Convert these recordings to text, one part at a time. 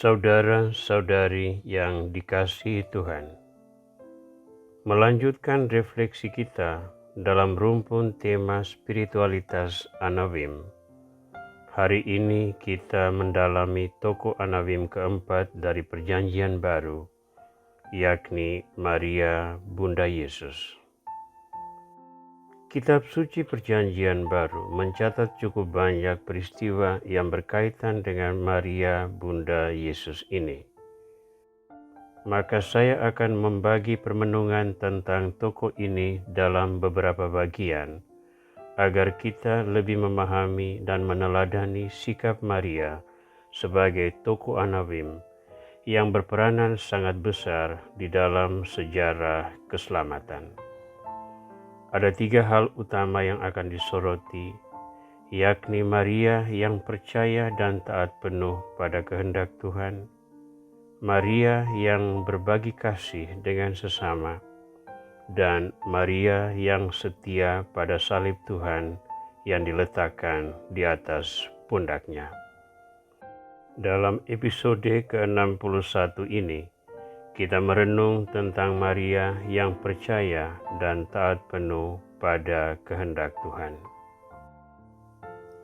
Saudara-saudari yang dikasihi Tuhan, melanjutkan refleksi kita dalam rumpun tema spiritualitas Anawim. Hari ini kita mendalami tokoh Anawim keempat dari Perjanjian Baru, yakni Maria Bunda Yesus. Kitab suci Perjanjian Baru mencatat cukup banyak peristiwa yang berkaitan dengan Maria Bunda Yesus ini. Maka saya akan membagi permenungan tentang tokoh ini dalam beberapa bagian, agar kita lebih memahami dan meneladani sikap Maria sebagai tokoh Anawim yang berperanan sangat besar di dalam sejarah keselamatan. Ada 3 hal utama yang akan disoroti, yakni Maria yang percaya dan taat penuh pada kehendak Tuhan, Maria yang berbagi kasih dengan sesama, dan Maria yang setia pada salib Tuhan yang diletakkan di atas pundaknya. Dalam episode ke-61 ini, kita merenung tentang Maria yang percaya dan taat penuh pada kehendak Tuhan.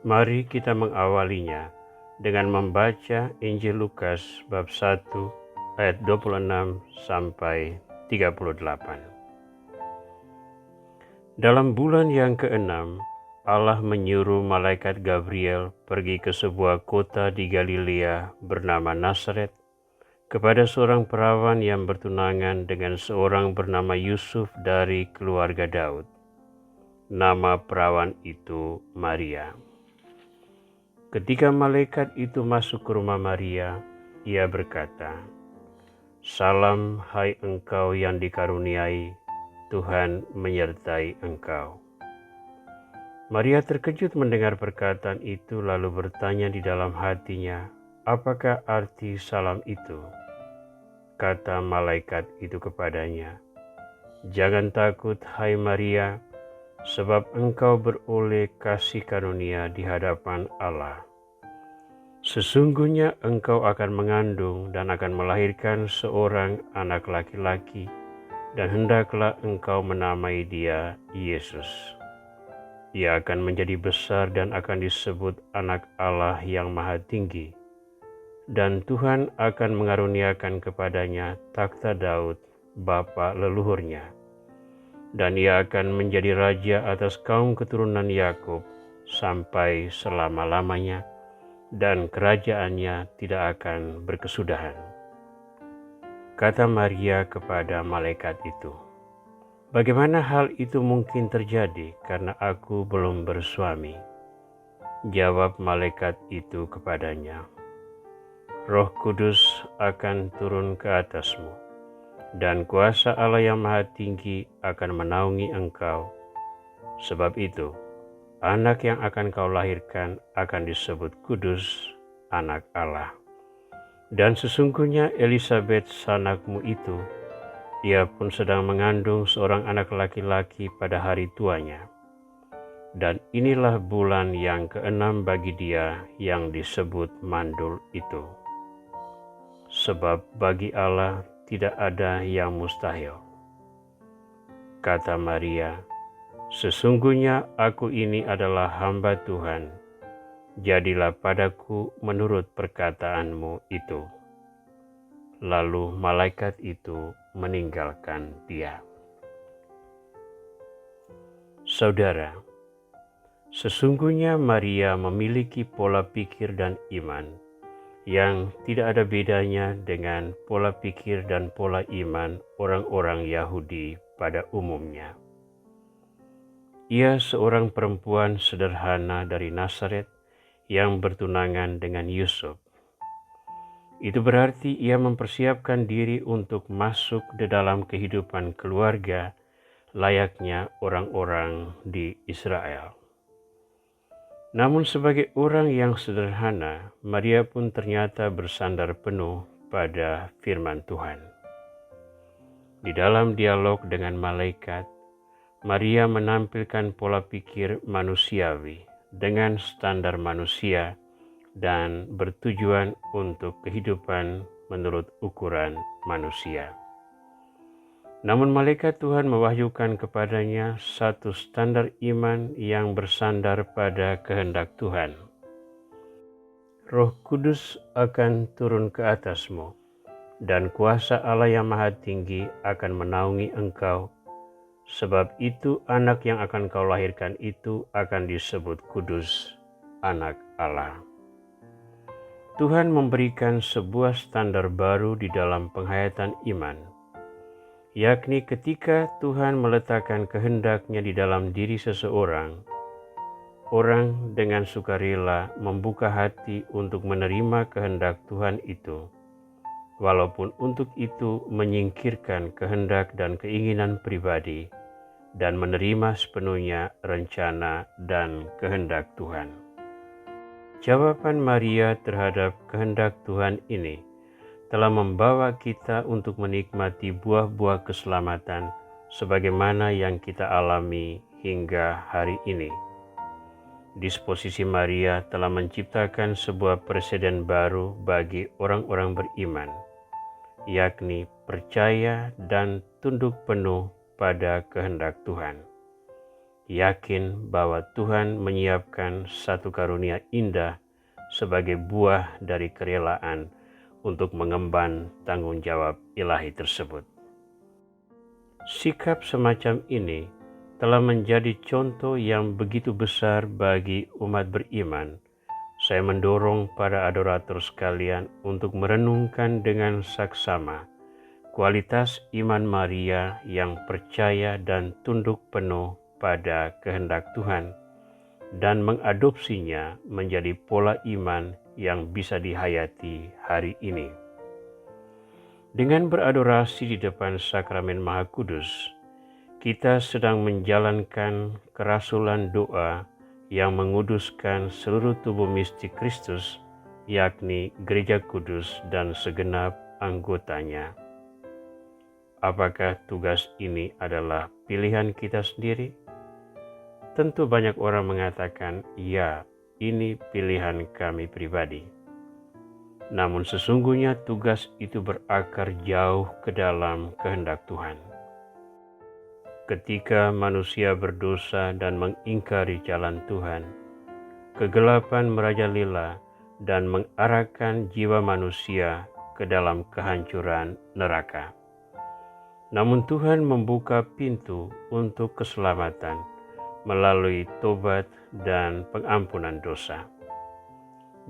Mari kita mengawalinya dengan membaca Injil Lukas bab 1 ayat 26 sampai 38. Dalam bulan yang ke-6, Allah menyuruh malaikat Gabriel pergi ke sebuah kota di Galilea bernama Nazaret, kepada seorang perawan yang bertunangan dengan seorang bernama Yusuf dari keluarga Daud. Nama perawan itu Maria. Ketika malaikat itu masuk ke rumah Maria, ia berkata, "Salam, hai engkau yang dikaruniai, Tuhan menyertai engkau." Maria terkejut mendengar perkataan itu, lalu bertanya di dalam hatinya, "Apakah arti salam itu?" Kata malaikat itu kepadanya, "Jangan takut, hai Maria, sebab engkau beroleh kasih karunia di hadapan Allah. Sesungguhnya engkau akan mengandung dan akan melahirkan seorang anak laki-laki, dan hendaklah engkau menamai dia Yesus. Ia akan menjadi besar dan akan disebut Anak Allah yang Maha Tinggi. Dan Tuhan akan mengaruniakan kepadanya takhta Daud, bapa leluhurnya. Dan ia akan menjadi raja atas kaum keturunan Yakub sampai selama-lamanya, dan kerajaannya tidak akan berkesudahan." Kata Maria kepada malaikat itu, "Bagaimana hal itu mungkin terjadi karena aku belum bersuami?" Jawab malaikat itu kepadanya, "Roh Kudus akan turun ke atasmu, dan kuasa Allah yang Maha Tinggi akan menaungi engkau. Sebab itu, anak yang akan kau lahirkan akan disebut kudus, Anak Allah. Dan sesungguhnya Elisabet sanakmu itu, ia pun sedang mengandung seorang anak laki-laki pada hari tuanya. Dan inilah bulan yang ke-6 bagi dia yang disebut mandul itu. Sebab bagi Allah tidak ada yang mustahil." Kata Maria, "Sesungguhnya aku ini adalah hamba Tuhan. Jadilah padaku menurut perkataanmu itu." Lalu malaikat itu meninggalkan dia. Saudara, sesungguhnya Maria memiliki pola pikir dan iman yang tidak ada bedanya dengan pola pikir dan pola iman orang-orang Yahudi pada umumnya. Ia seorang perempuan sederhana dari Nazaret yang bertunangan dengan Yusuf. Itu berarti ia mempersiapkan diri untuk masuk di dalam kehidupan keluarga layaknya orang-orang di Israel. Namun sebagai orang yang sederhana, Maria pun ternyata bersandar penuh pada firman Tuhan. Di dalam dialog dengan malaikat, Maria menampilkan pola pikir manusiawi dengan standar manusia dan bertujuan untuk kehidupan menurut ukuran manusia. Namun malaikat Tuhan mewahyukan kepadanya satu standar iman yang bersandar pada kehendak Tuhan. Roh Kudus akan turun ke atasmu, dan kuasa Allah yang Maha Tinggi akan menaungi engkau. Sebab itu anak yang akan kau lahirkan itu akan disebut kudus, anak Allah. Tuhan memberikan sebuah standar baru di dalam penghayatan iman, yakni ketika Tuhan meletakkan kehendak-Nya di dalam diri seseorang, orang dengan sukarela membuka hati untuk menerima kehendak Tuhan itu, walaupun untuk itu menyingkirkan kehendak dan keinginan pribadi, dan menerima sepenuhnya rencana dan kehendak Tuhan. Jawaban Maria terhadap kehendak Tuhan ini telah membawa kita untuk menikmati buah-buah keselamatan sebagaimana yang kita alami hingga hari ini. Disposisi Maria telah menciptakan sebuah presiden baru bagi orang-orang beriman, yakni percaya dan tunduk penuh pada kehendak Tuhan. Yakin bahwa Tuhan menyiapkan satu karunia indah sebagai buah dari kerelaan untuk mengemban tanggung jawab ilahi tersebut. Sikap semacam ini telah menjadi contoh yang begitu besar bagi umat beriman. Saya mendorong para adorator sekalian untuk merenungkan dengan saksama kualitas iman Maria yang percaya dan tunduk penuh pada kehendak Tuhan, dan mengadopsinya menjadi pola iman yang bisa dihayati hari ini. Dengan beradorasi di depan sakramen Maha Kudus, kita sedang menjalankan kerasulan doa yang menguduskan seluruh tubuh mistik Kristus, yakni Gereja Kudus dan segenap anggotanya. Apakah tugas ini adalah pilihan kita sendiri? Tentu banyak orang mengatakan, ya, ini pilihan kami pribadi. Namun sesungguhnya tugas itu berakar jauh ke dalam kehendak Tuhan. Ketika manusia berdosa dan mengingkari jalan Tuhan, kegelapan merajalela dan mengarahkan jiwa manusia ke dalam kehancuran neraka. Namun Tuhan membuka pintu untuk keselamatan melalui tobat dan pengampunan dosa.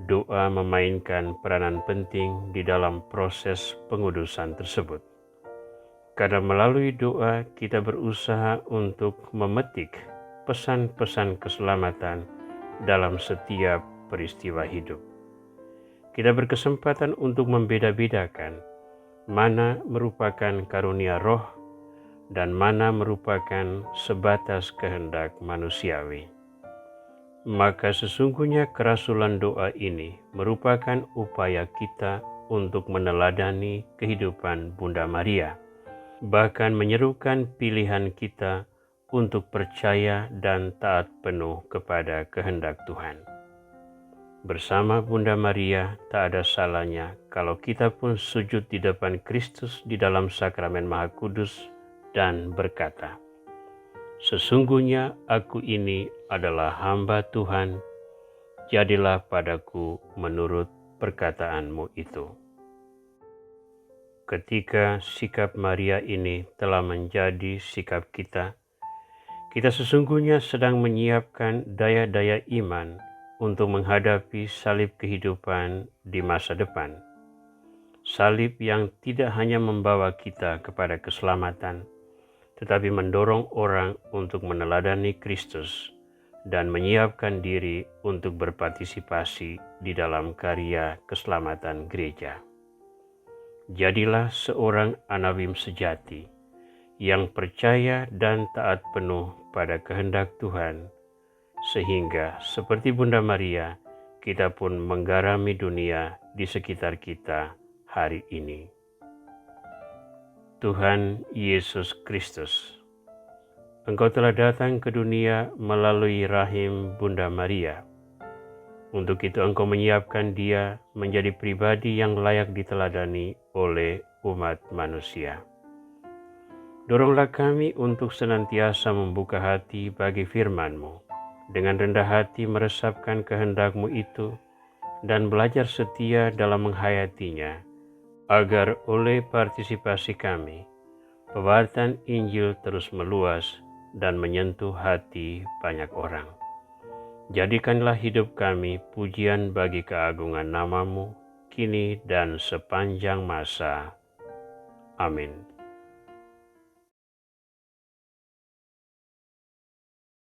Doa memainkan peranan penting di dalam proses pengudusan tersebut. Karena melalui doa kita berusaha untuk memetik pesan-pesan keselamatan dalam setiap peristiwa hidup. Kita berkesempatan untuk membeda-bedakan mana merupakan karunia roh dan mana merupakan sebatas kehendak manusiawi. Maka sesungguhnya kerasulan doa ini merupakan upaya kita untuk meneladani kehidupan Bunda Maria, bahkan menyerukan pilihan kita untuk percaya dan taat penuh kepada kehendak Tuhan. Bersama Bunda Maria, tak ada salahnya kalau kita pun sujud di depan Kristus di dalam sakramen Maha Kudus dan berkata, "Sesungguhnya aku ini adalah hamba Tuhan, jadilah padaku menurut perkataanmu itu." Ketika sikap Maria ini telah menjadi sikap kita, kita sesungguhnya sedang menyiapkan daya-daya iman untuk menghadapi salib kehidupan di masa depan. Salib yang tidak hanya membawa kita kepada keselamatan, tetapi mendorong orang untuk meneladani Kristus dan menyiapkan diri untuk berpartisipasi di dalam karya keselamatan gereja. Jadilah seorang Anawim sejati yang percaya dan taat penuh pada kehendak Tuhan, sehingga seperti Bunda Maria, kita pun menggarami dunia di sekitar kita hari ini. Tuhan Yesus Kristus, Engkau telah datang ke dunia melalui rahim Bunda Maria. Untuk itu Engkau menyiapkan dia menjadi pribadi yang layak diteladani oleh umat manusia. Doronglah kami untuk senantiasa membuka hati bagi firman-Mu, dengan rendah hati meresapkan kehendak-Mu itu, dan belajar setia dalam menghayatinya, agar oleh partisipasi kami, pemberitaan Injil terus meluas dan menyentuh hati banyak orang. Jadikanlah hidup kami pujian bagi keagungan nama-Mu, kini dan sepanjang masa. Amin.